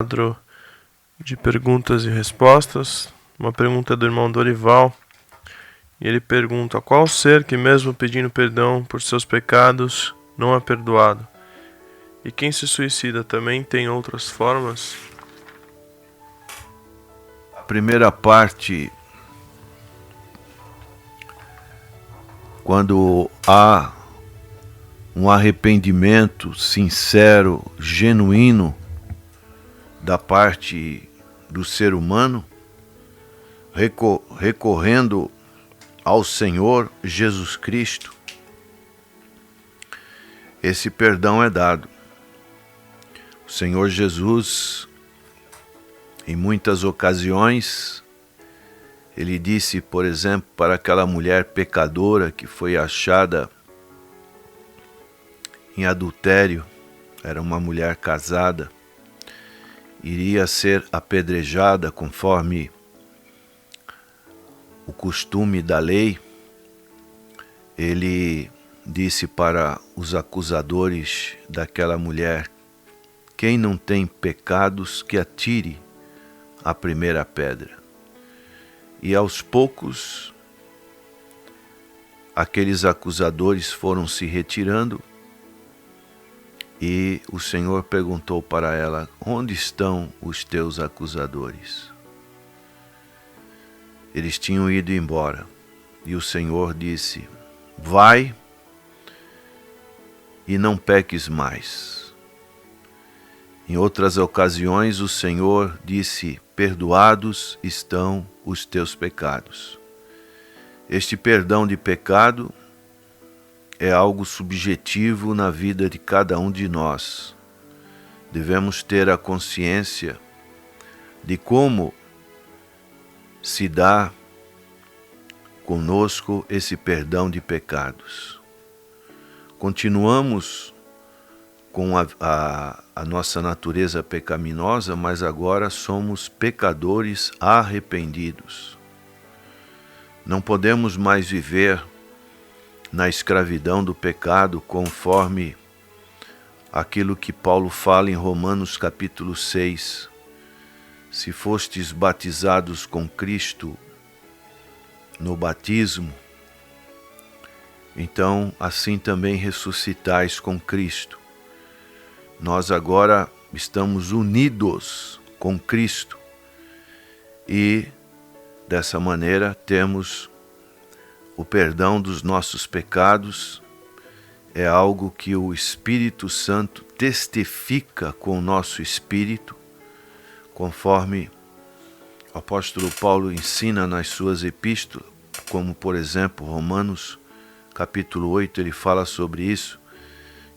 Quadro de perguntas e respostas. Uma pergunta do irmão Dorival. E ele pergunta: qual ser que, mesmo pedindo perdão por seus pecados, não é perdoado? E quem se suicida também tem outras formas? A primeira parte, quando há um arrependimento sincero, genuíno da parte do ser humano, recorrendo ao Senhor Jesus Cristo, esse perdão é dado. O Senhor Jesus, em muitas ocasiões, ele disse, por exemplo, para aquela mulher pecadora que foi achada em adultério, era uma mulher casada, iria ser apedrejada conforme o costume da lei. Ele disse para os acusadores daquela mulher: quem não tem pecados, que atire a primeira pedra. E aos poucos, aqueles acusadores foram se retirando e o Senhor perguntou para ela: onde estão os teus acusadores? Eles tinham ido embora. E o Senhor disse: vai e não peques mais. Em outras ocasiões, o Senhor disse: perdoados estão os teus pecados. Este perdão de pecado é algo subjetivo na vida de cada um de nós. Devemos ter a consciência de como se dá conosco esse perdão de pecados. Continuamos com a nossa natureza pecaminosa, mas agora somos pecadores arrependidos. Não podemos mais viver na escravidão do pecado, conforme aquilo que Paulo fala em Romanos capítulo 6. Se fostes batizados com Cristo no batismo, então assim também ressuscitais com Cristo. Nós agora estamos unidos com Cristo e dessa maneira temos o perdão dos nossos pecados. É algo que o Espírito Santo testifica com o nosso espírito, conforme o apóstolo Paulo ensina nas suas epístolas, como por exemplo Romanos capítulo 8, ele fala sobre isso,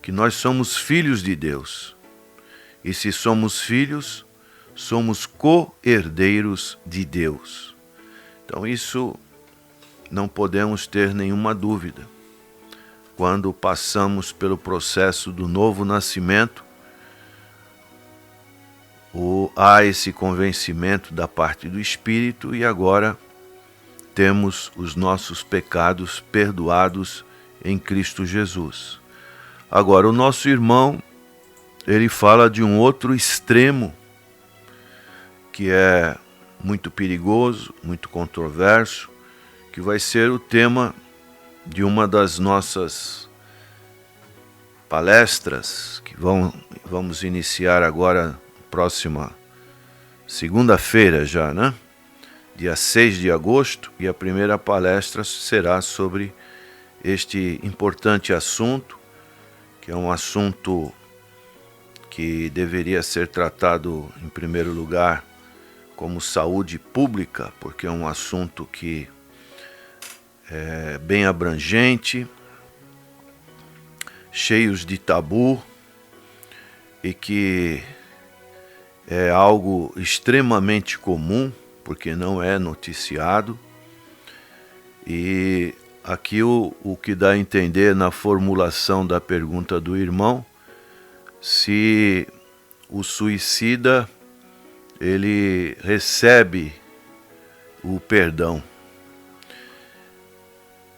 que nós somos filhos de Deus. E se somos filhos, somos co-herdeiros de Deus. Então isso não podemos ter nenhuma dúvida. Quando passamos pelo processo do novo nascimento, há esse convencimento da parte do Espírito e agora temos os nossos pecados perdoados em Cristo Jesus. Agora, o nosso irmão, ele fala de um outro extremo que é muito perigoso, muito controverso, que vai ser o tema de uma das nossas palestras, que vamos iniciar agora, próxima segunda-feira já, né? Dia 6 de agosto, e a primeira palestra será sobre este importante assunto, que é um assunto que deveria ser tratado em primeiro lugar como saúde pública, porque é um assunto que é bem abrangente, cheios de tabu e que é algo extremamente comum, porque não é noticiado. E aqui o que dá a entender na formulação da pergunta do irmão, se o suicida ele recebe o perdão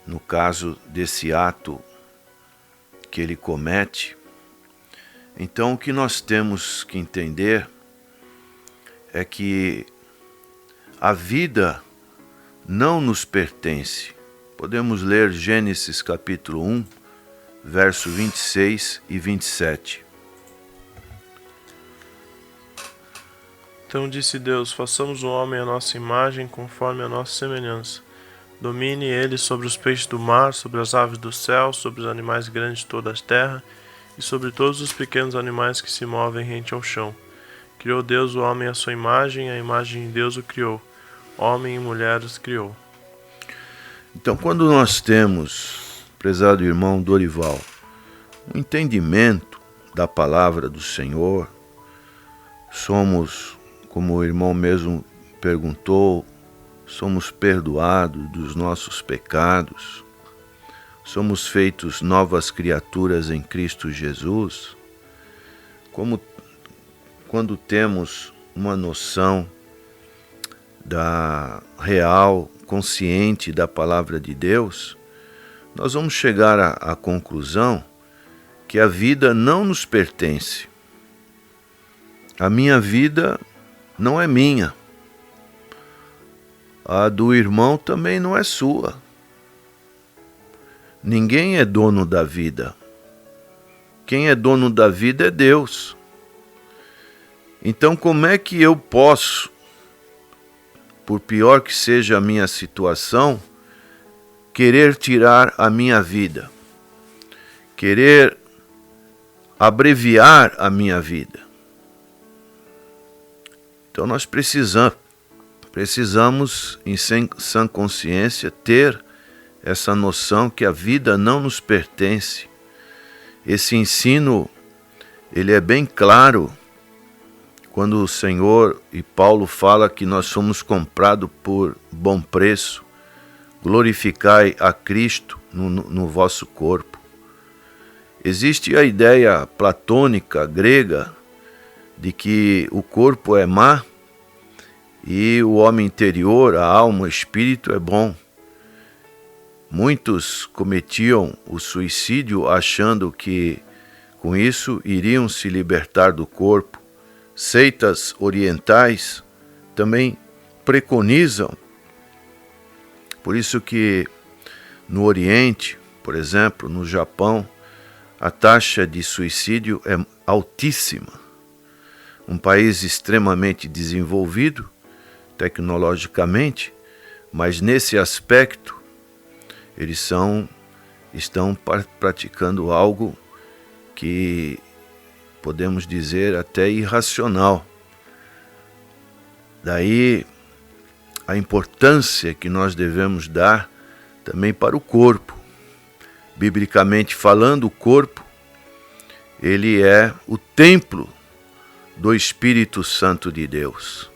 no caso desse ato que ele comete. Então o que nós temos que entender é que a vida não nos pertence. Podemos ler Gênesis capítulo 1, verso 26 e 27. Então disse Deus: façamos o homem à nossa imagem, conforme a nossa semelhança. Domine ele sobre os peixes do mar, sobre as aves do céu, sobre os animais grandes de toda a terra, e sobre todos os pequenos animais que se movem rente ao chão. Criou Deus o homem à sua imagem, a imagem de Deus o criou. Homem e mulher os criou. Então, quando nós temos, prezado irmão Dorival, um entendimento da palavra do Senhor, somos, como o irmão mesmo perguntou, somos perdoados dos nossos pecados, somos feitos novas criaturas em Cristo Jesus. Quando temos uma noção da real, consciente da palavra de Deus, nós vamos chegar à conclusão que a vida não nos pertence. A minha vida não é minha. A do irmão também não é sua. Ninguém é dono da vida. Quem é dono da vida é Deus. Então, como é que eu posso, por pior que seja a minha situação, querer tirar a minha vida? Querer abreviar a minha vida? Então, nós precisamos, em sã consciência, ter essa noção que a vida não nos pertence. Esse ensino, ele é bem claro quando o Senhor e Paulo fala que nós somos comprados por bom preço. Glorificai a Cristo no vosso corpo. Existe a ideia platônica, grega, de que o corpo é má e o homem interior, a alma, o espírito é bom. Muitos cometiam o suicídio achando que com isso iriam se libertar do corpo. Seitas orientais também preconizam. Por isso que no Oriente, por exemplo, no Japão, a taxa de suicídio é altíssima. Um país extremamente desenvolvido tecnologicamente, mas nesse aspecto eles estão praticando algo que podemos dizer até irracional. Daí a importância que nós devemos dar também para o corpo. Biblicamente falando, o corpo, ele é o templo do Espírito Santo de Deus.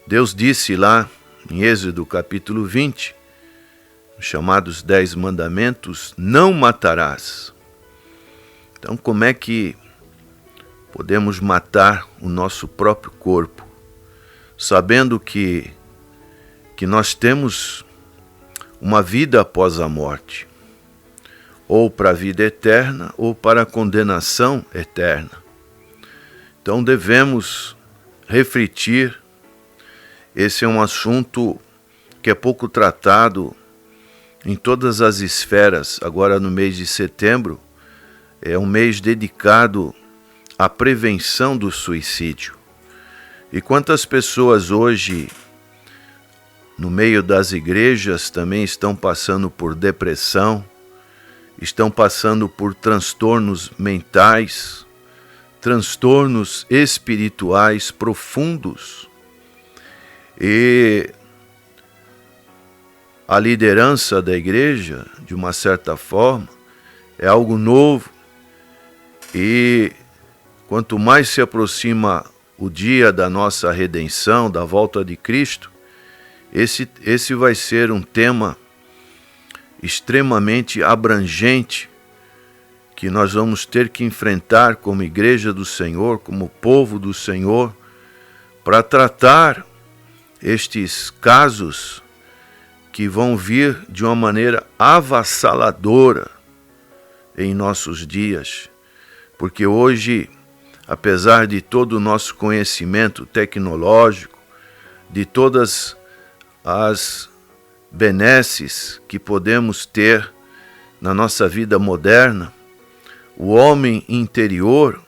Deus disse lá em Êxodo capítulo 20, chamados 10 mandamentos, não matarás. Então, como é que podemos matar o nosso próprio corpo, sabendo que nós temos uma vida após a morte, ou para a vida eterna, ou para a condenação eterna. Então devemos refletir. Esse é um assunto que é pouco tratado em todas as esferas. Agora, no mês de setembro, é um mês dedicado à prevenção do suicídio. E quantas pessoas hoje, no meio das igrejas, também estão passando por depressão, estão passando por transtornos mentais, transtornos espirituais profundos. E a liderança da igreja, de uma certa forma, é algo novo. E quanto mais se aproxima o dia da nossa redenção, da volta de Cristo, esse vai ser um tema extremamente abrangente que nós vamos ter que enfrentar como igreja do Senhor, como povo do Senhor, para tratar estes casos que vão vir de uma maneira avassaladora em nossos dias. Porque hoje apesar de todo o nosso conhecimento tecnológico, de todas as benesses que podemos ter na nossa vida moderna, o homem interior,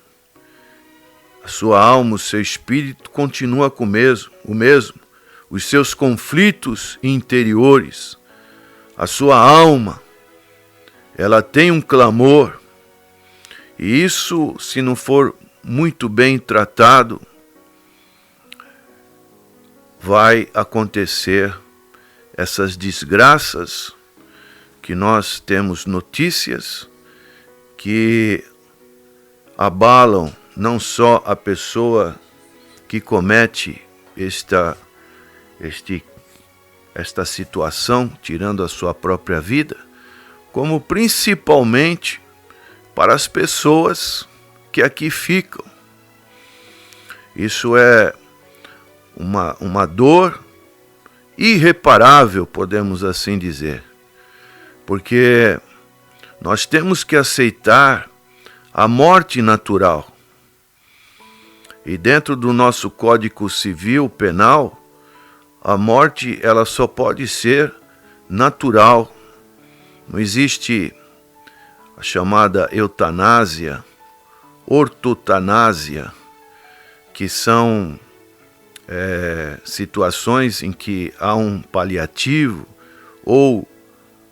a sua alma, o seu espírito continua com o mesmo. Os seus conflitos interiores, a sua alma, ela tem um clamor, e isso, se não for muito bem tratado, vai acontecer essas desgraças que nós temos notícias, que abalam não só a pessoa que comete esta situação, tirando a sua própria vida, como principalmente para as pessoas que aqui ficam. Isso é uma dor irreparável, podemos assim dizer, porque nós temos que aceitar a morte natural. E dentro do nosso Código Civil Penal, a morte ela só pode ser natural. Não existe a chamada eutanásia, ortotanásia, que são situações em que há um paliativo, ou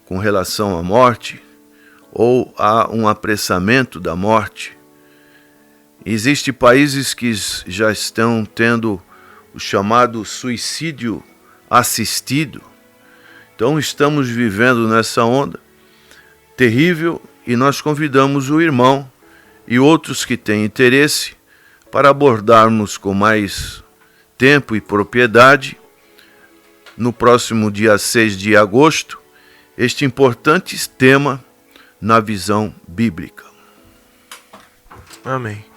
com relação à morte, ou há um apressamento da morte. Existem países que já estão tendo o chamado suicídio assistido. Então estamos vivendo nessa onda terrível, e nós convidamos o irmão e outros que têm interesse para abordarmos com mais tempo e propriedade, no próximo dia 6 de agosto, este importante tema na visão bíblica. Amém.